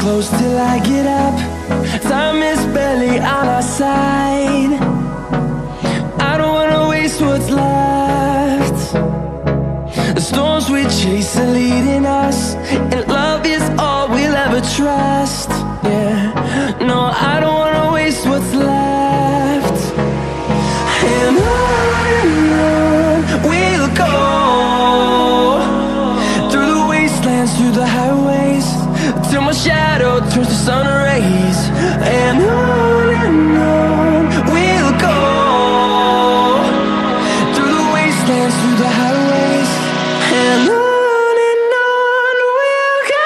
close till I get up. Time is barely on our side. I don't wanna waste what's left. The storms we chase are leading us, and love is all we'll ever trust. Yeah, no, I don't wanna waste what's left. And on we'll go, through the wastelands, through the highways, till my shadow turns to sun rays. And on we'll go, through the wastelands, through the highways, and on we'll go.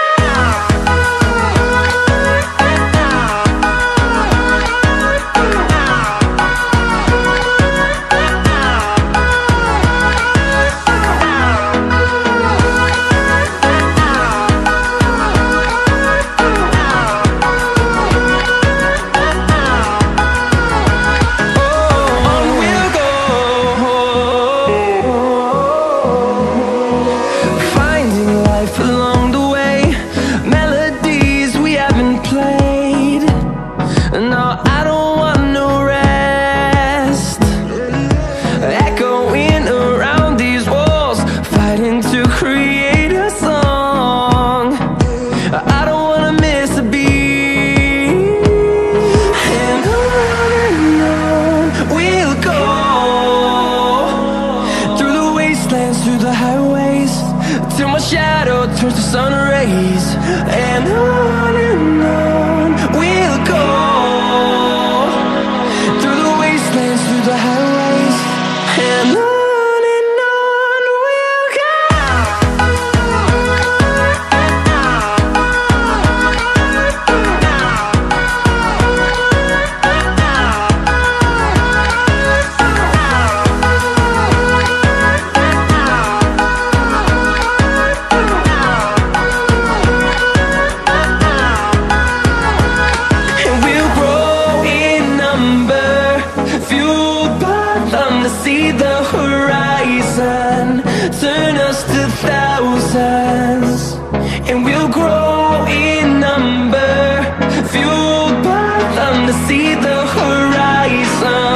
No, I don't want no rest. Echoing around these walls, fighting to create a song. I don't wanna miss a beat. And on we'll go, through the wastelands, through the highways, till my shadow turns to sun rays. And on we'll go, through the highways, and on we'll go. And we'll grow in number, fueled by them to see the horizon, turn us to thousands. And we'll grow in number, fueled by them to see the horizon.